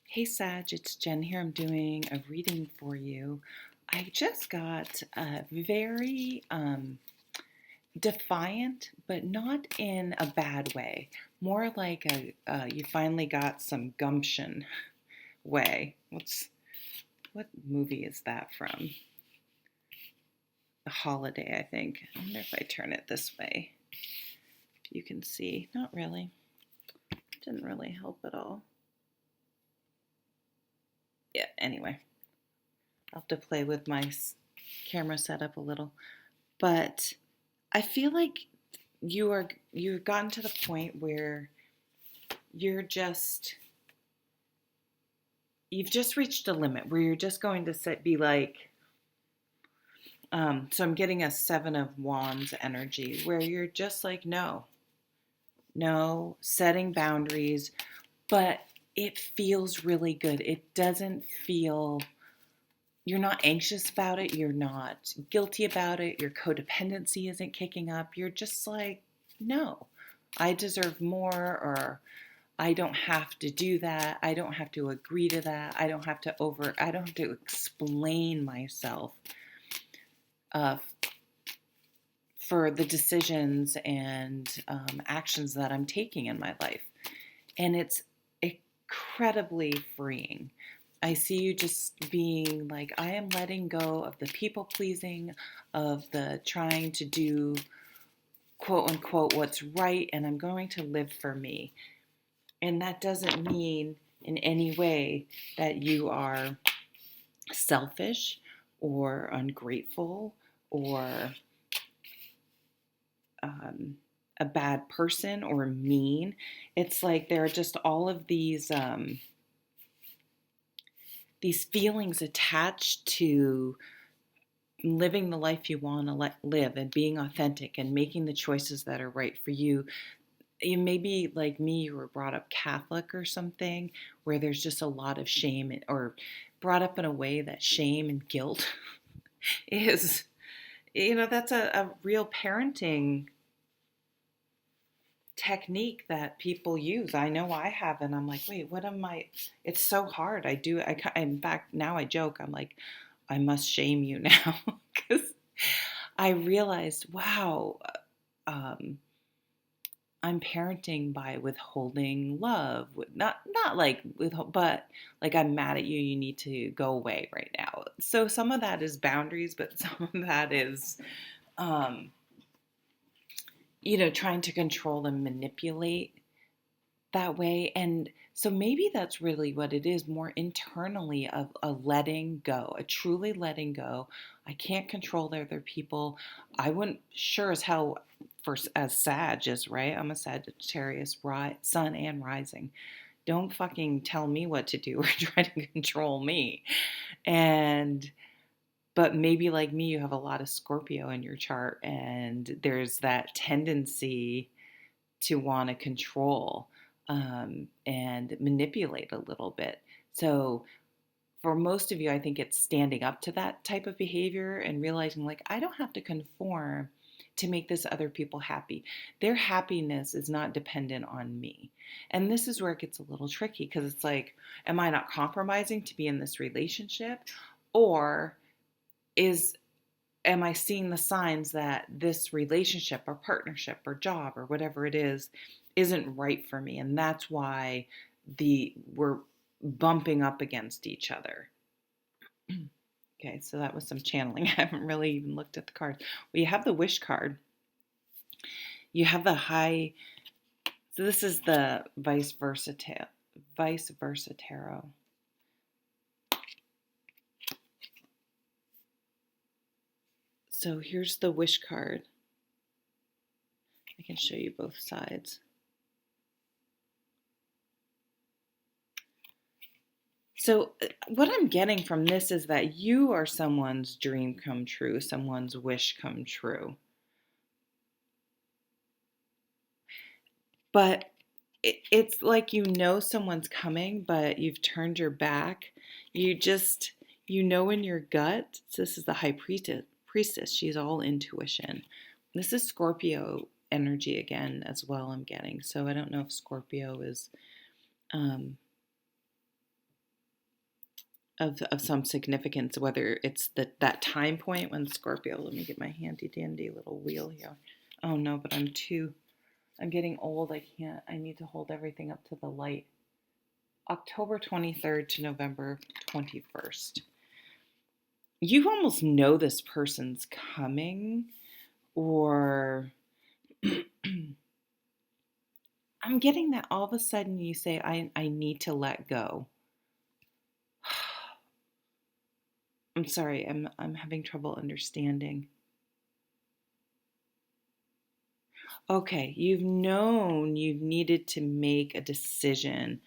Hey Sag, it's Jen here. I'm doing a reading for you. I just got a very defiant, but not in a bad way. More like you finally got some gumption way. What movie is that from? A Holiday, I think. I wonder if I turn it this way. If you can see. Not really. Didn't really help at all. Yeah, anyway. I'll have to play with my camera setup a little. But I feel like you've gotten to the point where you're just you've just reached a limit where you're just going to be like so I'm getting a 7 of Wands energy where you're just like no, setting boundaries, but it feels really good. It doesn't feel, you're not anxious about it, you're not guilty about it, your codependency isn't kicking up. You're just like, no, I deserve more, or I don't have to do that. I don't have to agree to that. I don't have to explain myself uh, for the decisions and actions that I'm taking in my life. And it's incredibly freeing. I see you just being like, I am letting go of the people pleasing, of the trying to do quote unquote what's right, and I'm going to live for me. And that doesn't mean in any way that you are selfish or ungrateful or a bad person or mean. It's like there are just all of these feelings attached to living the life you want to live and being authentic and making the choices that are right for you. You maybe like me, you were brought up Catholic or something where there's just a lot of shame, or brought up in a way that shame and guilt is, that's a real parenting technique that people use. I know I have, and I'm like, wait, what am I? It's so hard. In fact, now I joke. I'm like, I must shame you now because I realized, wow, um, I'm parenting by withholding love. Not like but like I'm mad at you. You need to go away right now. So some of that is boundaries, but some of that is, um, trying to control and manipulate that way. And so maybe that's really what it is, more internally, of a letting go, a truly letting go. I can't control the other people. I wouldn't, sure as hell, for as Sag is, right? I'm a Sagittarius, sun and rising. Don't fucking tell me what to do or try to control me. And but maybe like me, you have a lot of Scorpio in your chart, and there's that tendency to want to control and manipulate a little bit. So for most of you, I think it's standing up to that type of behavior and realizing, like, I don't have to conform to make this other people happy. Their happiness is not dependent on me. And this is where it gets a little tricky, because it's like, am I not compromising to be in this relationship? Or is am I seeing the signs that this relationship or partnership or job or whatever it is isn't right for me? And that's why we're bumping up against each other. Okay, so that was some channeling. I haven't really even looked at the cards. Well, you have the wish card. You have the high. So this is the vice versa tarot. So here's the wish card. I can show you both sides. So what I'm getting from this is that you are someone's dream come true, someone's wish come true. But it's like someone's coming, but you've turned your back. In your gut. So this is the high priestess. She's all intuition. This is Scorpio energy again as well, I'm getting. So I don't know if Scorpio is of some significance, whether it's that time point when Scorpio, let me get my handy dandy little wheel here. Oh no, but I'm getting old. I need to hold everything up to the light. October 23rd to November 21st. You almost know this person's coming, or I'm getting that all of a sudden you say, I need to let go. I'm sorry, I'm having trouble understanding. Okay, you've known you've needed to make a decision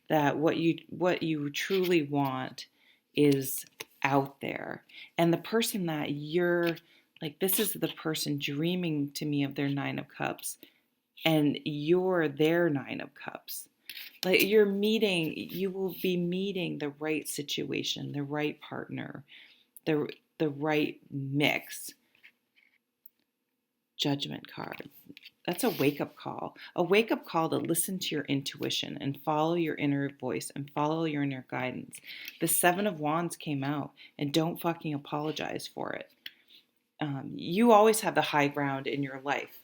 that what you truly want is out there. And the person that you're like, this is the person dreaming to me of their 9 of cups, and you're their 9 of cups. Like you will be meeting the right situation, the right partner, the right mix. Judgment card. That's a wake up call. A wake up call to listen to your intuition and follow your inner voice and follow your inner guidance. The 7 of Wands came out, and don't fucking apologize for it. You always have the high ground in your life.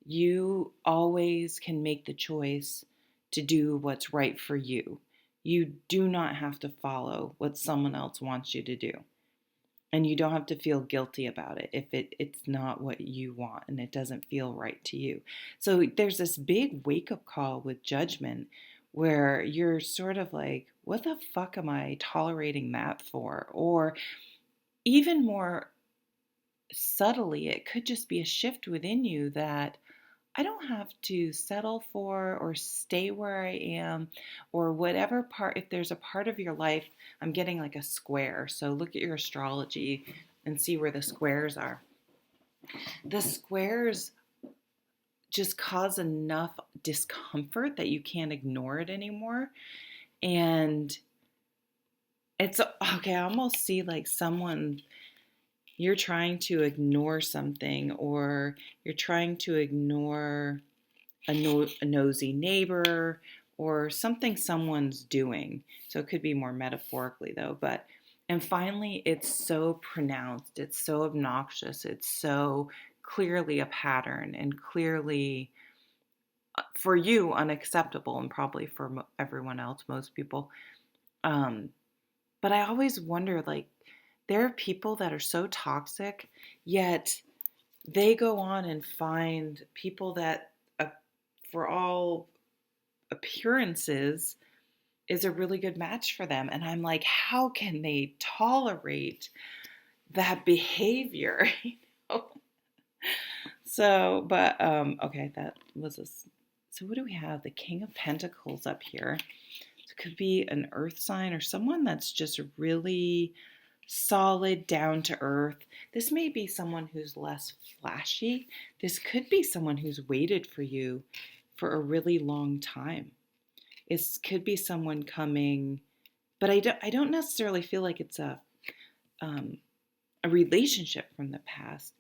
You always can make the choice to do what's right for you. You do not have to follow what someone else wants you to do. And you don't have to feel guilty about it if it's not what you want and it doesn't feel right to you. So there's this big wake up call with Judgment where you're sort of like, what the fuck am I tolerating that for? Or even more subtly, it could just be a shift within you that I don't have to settle for or stay where I am or whatever part. If there's a part of your life, I'm getting like a square. So look at your astrology and see where the squares are. The squares just cause enough discomfort that you can't ignore it anymore. And it's okay. I almost see like someone, you're trying to ignore something, or you're trying to ignore a nosy neighbor or something someone's doing. So it could be more metaphorically though, and finally it's so pronounced, it's so obnoxious, it's so clearly a pattern and clearly for you unacceptable, and probably for everyone else, most people. But I always wonder, like, there are people that are so toxic, yet they go on and find people that, for all appearances, is a really good match for them. And I'm like, how can they tolerate that behavior? You know? So, but okay, that was a. So what do we have? The King of Pentacles up here. So it could be an earth sign or someone that's just really solid, down to earth. This may be someone who's less flashy. This could be someone who's waited for you for a really long time. It could be someone coming, but I don't necessarily feel like it's a relationship from the past.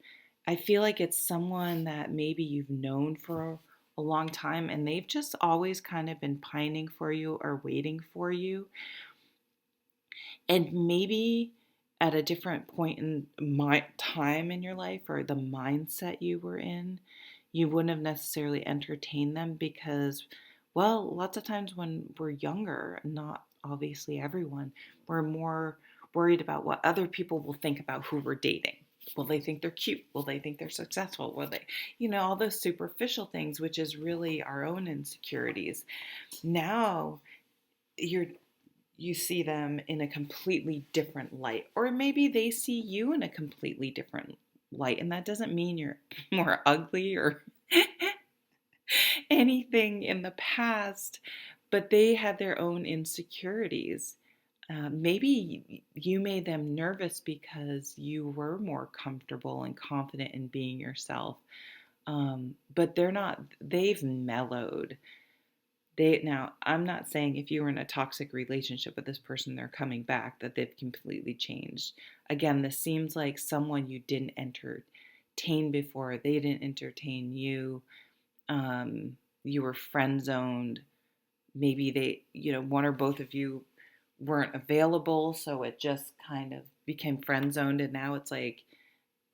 I feel like it's someone that maybe you've known for a long time, and they've just always kind of been pining for you or waiting for you. And maybe at a different point in my time in your life, or the mindset you were in, you wouldn't have necessarily entertained them because, well, lots of times when we're younger, not obviously everyone, we're more worried about what other people will think about who we're dating. Will they think they're cute? Will they think they're successful? Will they, all those superficial things, which is really our own insecurities. Now you see them in a completely different light, or maybe they see you in a completely different light, and that doesn't mean you're more ugly or anything in the past, but they had their own insecurities. Maybe you made them nervous because you were more comfortable and confident in being yourself, but they've mellowed. Now, I'm not saying if you were in a toxic relationship with this person, they're coming back, that they've completely changed. Again, this seems like someone you didn't entertain before. They didn't entertain you. You were friend zoned. Maybe one or both of you weren't available, so it just kind of became friend zoned. And now it's like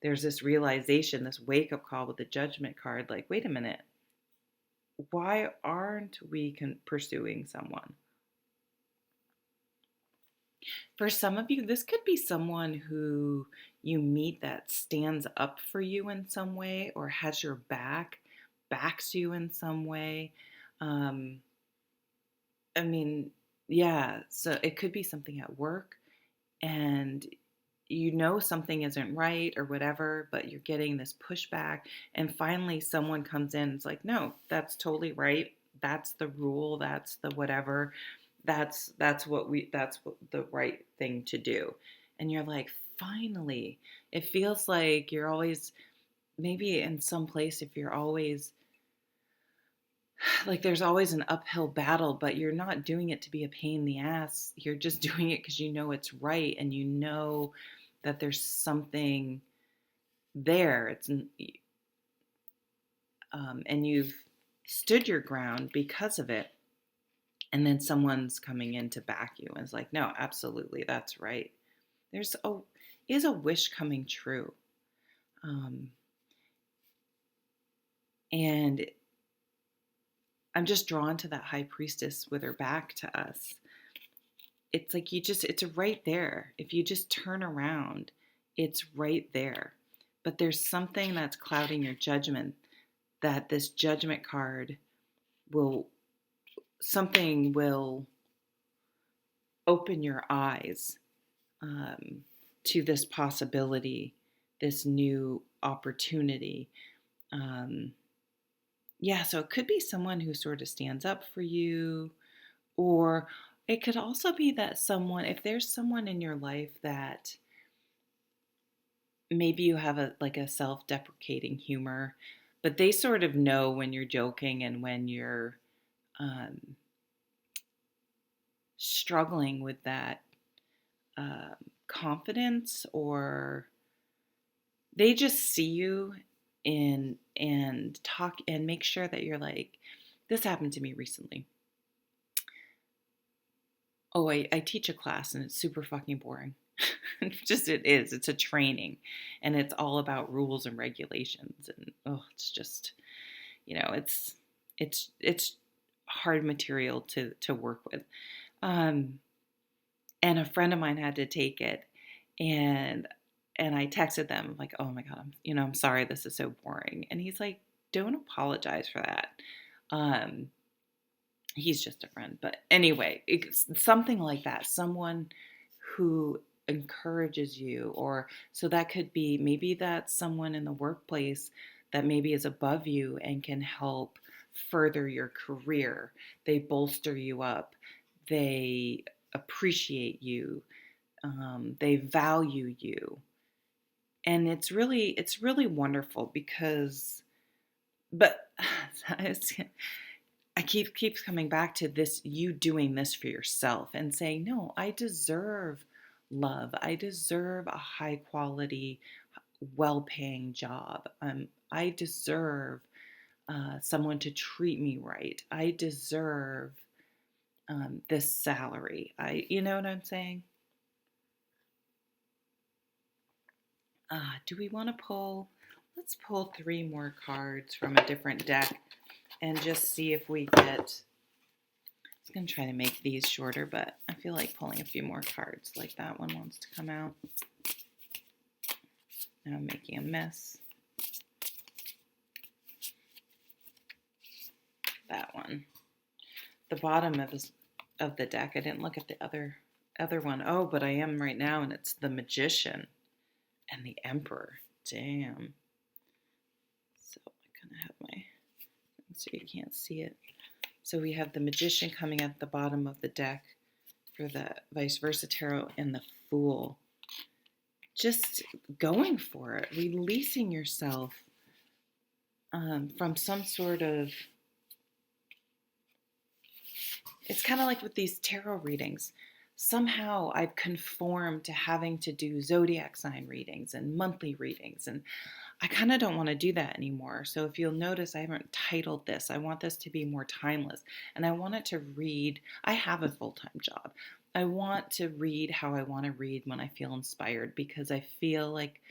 there's this realization, this wake up call with the judgment card, like, wait a minute, why aren't we pursuing someone? For some of you, this could be someone who you meet that stands up for you in some way or has your back, backs you in some way. Um, I mean, yeah, so it could be something at work and you know something isn't right or whatever, but you're getting this pushback. And finally, someone comes in and it's like, no, that's totally right. That's the rule. That's the whatever. That's what the right thing to do. And you're like, finally, it feels like you're always, maybe in some place, if you're always like there's always an uphill battle, but you're not doing it to be a pain in the ass. You're just doing it because you know it's right and you know that there's something there. And you've stood your ground because of it. And then someone's coming in to back you and it's like, no, absolutely, that's right. Is a wish coming true. And I'm just drawn to that high priestess with her back to us. It's like it's right there. If you just turn around, it's right there. But there's something that's clouding your judgment, that this judgment card something will open your eyes to this possibility, this new opportunity. Yeah, so it could be someone who sort of stands up for you, or it could also be that if there's someone in your life that maybe you have a self-deprecating humor, but they sort of know when you're joking and when you're struggling with that confidence, or they just see you and talk and make sure that you're like, this happened to me recently. Oh, I teach a class and it's super fucking boring. It is. It's a training and it's all about rules and regulations. And it's just, it's hard material to work with. And a friend of mine had to take it and I texted them like, oh my God, I'm sorry, this is so boring. And he's like, don't apologize for that. He's just a friend. But anyway, it's something like that. Someone who encourages you, or so that could be, maybe that's someone in the workplace that maybe is above you and can help further your career. They bolster you up. They appreciate you. They value you. And it's really wonderful but I keeps coming back to this, you doing this for yourself and saying, no, I deserve love. I deserve a high quality, well-paying job. I deserve someone to treat me right. I deserve this salary. You know what I'm saying? Do we want to pull? Let's pull 3 more cards from a different deck and just see if we get. I was going to try to make these shorter, but I feel like pulling a few more cards. Like that one wants to come out. Now I'm making a mess. That one. The bottom of the deck. I didn't look at the other one. Oh, but I am right now, and it's the Magician and the Emperor. Damn. So I kind of have my thing so you can't see it. So we have the Magician coming at the bottom of the deck for the Vice Versa Tarot, and the Fool. Just going for it, releasing yourself from some sort of. It's kind of like with these tarot readings. Somehow I've conformed to having to do zodiac sign readings and monthly readings, and I kind of don't want to do that anymore. So if you'll notice, I haven't titled this. I want this to be more timeless, and I want it to read. I have a full-time job. I want to read how I want to read when I feel inspired, because I feel like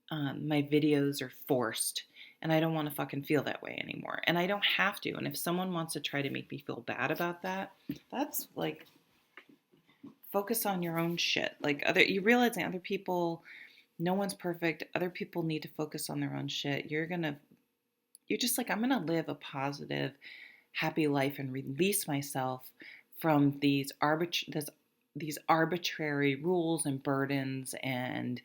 my videos are forced, and I don't want to fucking feel that way anymore. And I don't have to. And if someone wants to try to make me feel bad about that, that's like, focus on your own shit. Like, you realizing other people, no one's perfect. Other people need to focus on their own shit. You're just like, I'm gonna live a positive, happy life and release myself from these arbitrary rules and burdens, and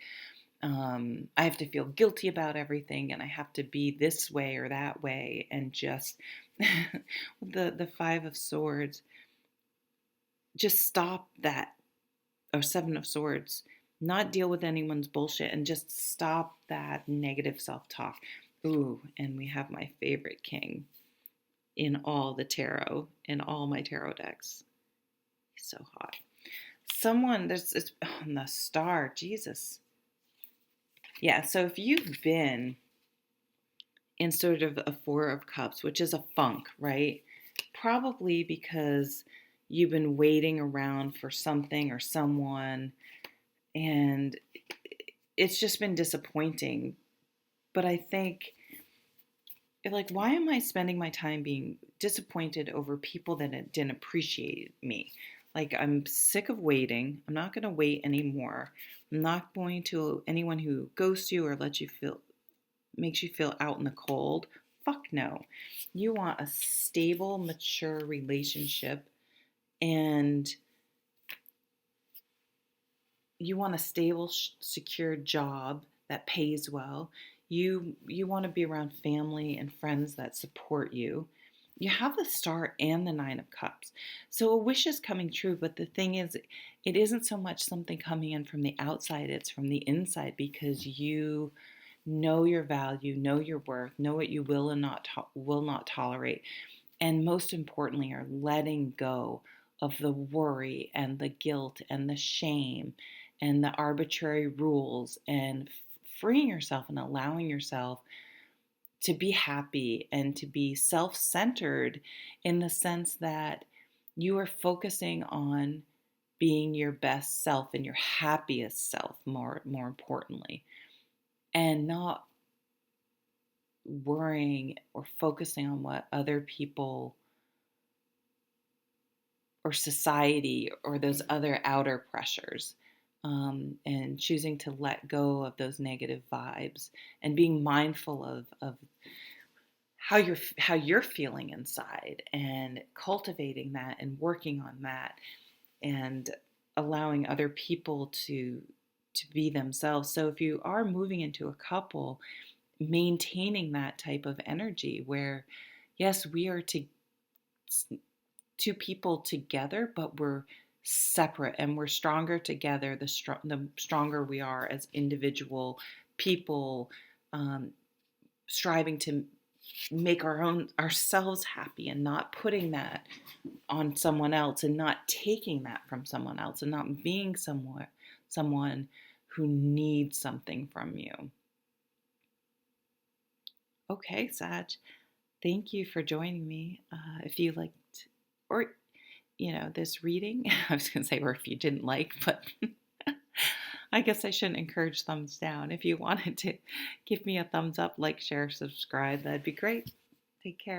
I have to feel guilty about everything, and I have to be this way or that way, and just the Five of Swords. Just stop that, or Seven of Swords. Not deal with anyone's bullshit, and just stop that negative self-talk. Ooh, and we have my favorite king in all the tarot, in all my tarot decks. He's so hot. It's on the star, Jesus. Yeah, so if you've been in sort of a Four of Cups, which is a funk, right? Probably because you've been waiting around for something or someone, and it's just been disappointing. But I think, like, why am I spending my time being disappointed over people that didn't appreciate me? Like, I'm sick of waiting. I'm not going to wait anymore. I'm not going to anyone who ghosts you or makes you feel out in the cold. Fuck no. You want a stable, mature relationship, and you want a stable, secure job that pays well. You want to be around family and friends that support you. You have the Star and the Nine of Cups. So a wish is coming true, but the thing is, it isn't so much something coming in from the outside, it's from the inside, because you know your value, know your worth, know what you will and will not tolerate, and most importantly are letting go of the worry and the guilt and the shame and the arbitrary rules, and freeing yourself and allowing yourself to be happy and to be self-centered, in the sense that you are focusing on being your best self and your happiest self, more importantly, and not worrying or focusing on what other people or society or those other outer pressures, and choosing to let go of those negative vibes, and being mindful of how you're feeling inside, and cultivating that and working on that, and allowing other people to be themselves. So if you are moving into a couple, maintaining that type of energy where, yes, we are two people together, but we're separate, and we're stronger together the stronger we are as individual people, striving to make ourselves happy, and not putting that on someone else, and not taking that from someone else, and not being someone who needs something from you. Okay, Sag, thank you for joining me. If you liked, or this reading, I was going to say, or if you didn't like, but I guess I shouldn't encourage thumbs down. If you wanted to give me a thumbs up, like, share, subscribe, that'd be great. Take care.